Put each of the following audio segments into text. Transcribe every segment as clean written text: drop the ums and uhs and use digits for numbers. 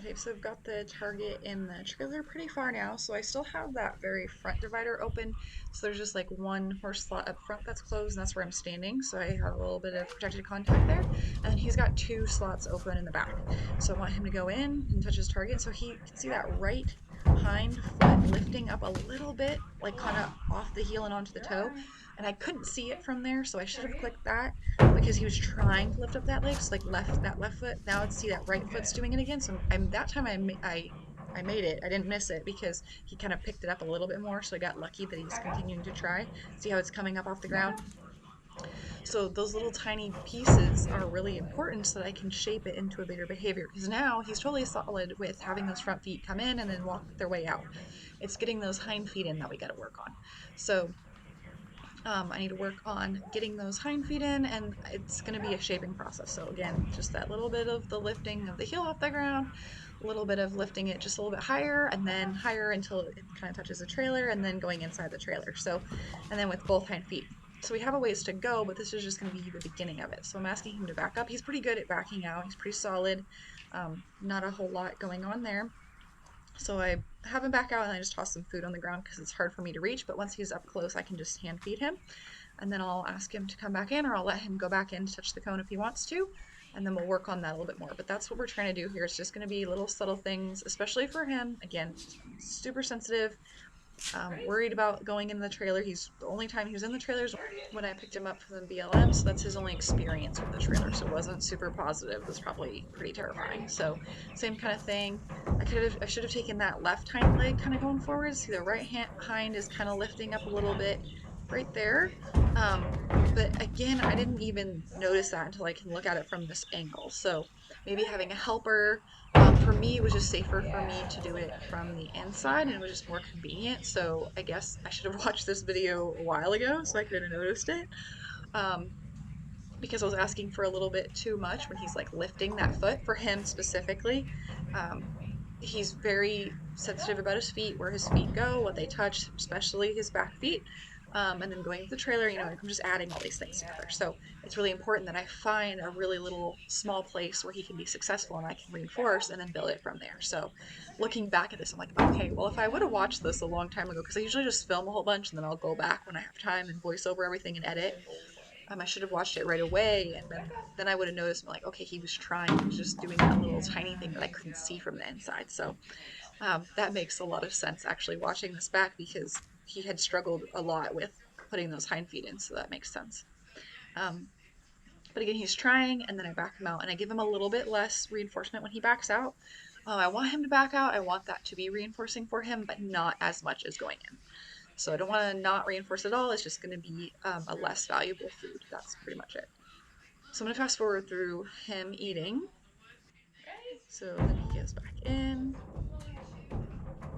Okay, so I've got the target in the trailer pretty far now, so I still have that very front divider open. So there's just like one horse slot up front that's closed, and that's where I'm standing. So I have a little bit of protected contact there. And then he's got two slots open in the back. So I want him to go in and touch his target. So he can see that right hind foot lifting up a little bit, like kind of off the heel and onto the toe. And I couldn't see it from there, so I should have clicked that because he was trying to lift up that leg, so like left foot. Now I'd see that right foot's doing it again. So I'm that time I made it. I didn't miss it because he kind of picked it up a little bit more. So I got lucky that he's continuing to try. See how it's coming up off the ground? So those little tiny pieces are really important so that I can shape it into a bigger behavior. Because now he's totally solid with having those front feet come in and then walk their way out. It's getting those hind feet in that we got to work on. So I need to work on getting those hind feet in, and it's going to be a shaping process. So again, just that little bit of the lifting of the heel off the ground, a little bit of lifting it just a little bit higher, and then higher until it kind of touches the trailer, and then going inside the trailer. So, and then with both hind feet. So we have a ways to go, but this is just going to be the beginning of it. So I'm asking him to back up. He's pretty good at backing out. He's pretty solid. Not a whole lot going on there. So I have him back out and I just toss some food on the ground because it's hard for me to reach. But once he's up close, I can just hand feed him. And then I'll ask him to come back in, or I'll let him go back in to touch the cone if he wants to. And then we'll work on that a little bit more. But that's what we're trying to do here. It's just going to be little subtle things, especially for him. Again, super sensitive, worried about going in the trailer. He's the only time he was in the trailer is when I picked him up from the BLM, so that's his only experience with the trailer. So it wasn't super positive. It was probably pretty terrifying. So same kind of thing. I should have taken that left hind leg kind of going forward. See the hind is kind of lifting up a little bit right there. Um, but again, I didn't even notice that until I can look at it from this angle. So maybe having a helper, for me, it was just safer for me to do it from the inside and it was just more convenient. So I guess I should have watched this video a while ago so I could have noticed it. Um, because I was asking for a little bit too much when he's like lifting that foot for him specifically. Um, he's very sensitive about his feet, where his feet go, what they touch, especially his back feet. And then going with the trailer, I'm just adding all these things together. So it's really important that I find a really little small place where he can be successful and I can reinforce and then build it from there. So looking back at this, I'm like, okay, well, if I would have watched this a long time ago, because I usually just film a whole bunch and then I'll go back when I have time and voice over everything and edit. I should have watched it right away, and then I would have noticed, like, okay, he was trying, he was just doing that little tiny thing that I couldn't see from the inside. So that makes a lot of sense actually watching this back because he had struggled a lot with putting those hind feet in, so that makes sense. Um, but again, he's trying, and then I back him out, and I give him a little bit less reinforcement when he backs out. I want him to back out. I want that to be reinforcing for him, but not as much as going in. So I don't want to not reinforce at all. It's just going to be a less valuable food. That's pretty much it. So I'm going to fast forward through him eating. So then he goes back in.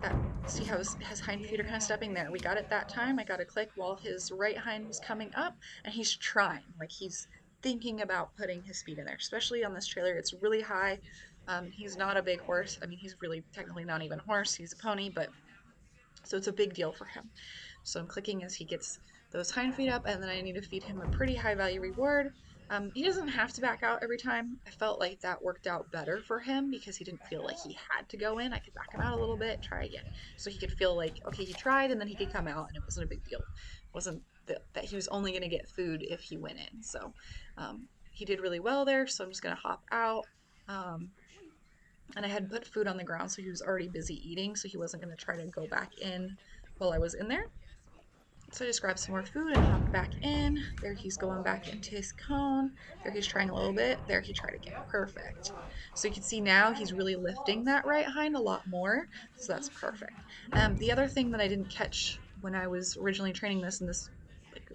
That, see how his hind feet are kind of stepping there. We got it that time. I got a click while his right hind was coming up, and he's trying. Like he's thinking about putting his feet in there, especially on this trailer. It's really high. He's not a big horse. I mean, he's really technically not even a horse. He's a pony, but so it's a big deal for him. So I'm clicking as he gets those hind feet up, and then I need to feed him a pretty high value reward. He doesn't have to back out every time. I felt like that worked out better for him because he didn't feel like he had to go in. I could back him out a little bit, try again. So he could feel like, okay, he tried, and then he could come out, and it wasn't a big deal. It wasn't that he was only going to get food if he went in. So he did really well there, so I'm just going to hop out. Um, and I had put food on the ground, so he was already busy eating, so he wasn't going to try to go back in while I was in there. So I just grabbed some more food and hopped back in. There he's going back into his cone. There he's trying a little bit. There he tried again. Perfect. So you can see now he's really lifting that right hind a lot more. So that's perfect. The other thing that I didn't catch when I was originally training this in this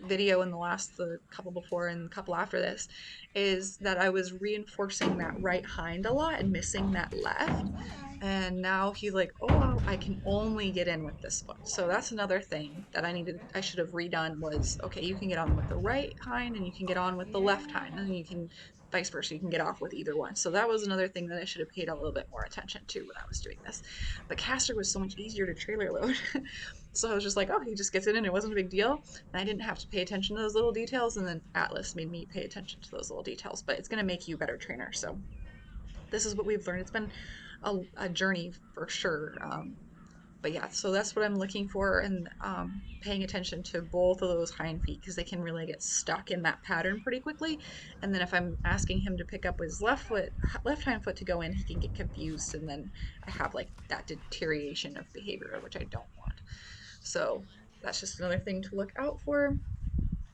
video and the couple before and the couple after this is that I was reinforcing that right hind a lot and missing that left. And now he's like, oh, I can only get in with this foot. So that's another thing that I should have redone was, okay, you can get on with the right hind and you can get on with the left hind and you can vice versa. You can get off with either one. So that was another thing that I should have paid a little bit more attention to when I was doing this. But caster was so much easier to trailer load. So I was just like, oh, he just gets in and it wasn't a big deal. And I didn't have to pay attention to those little details. And then Atlas made me pay attention to those little details. But it's going to make you a better trainer. So this is what we've learned. It's been a journey for sure. But yeah, so that's what I'm looking for, and paying attention to both of those hind feet because they can really get stuck in that pattern pretty quickly. And then if I'm asking him to pick up his left hind foot to go in, he can get confused, and then I have like that deterioration of behavior, which I don't want. So that's just another thing to look out for.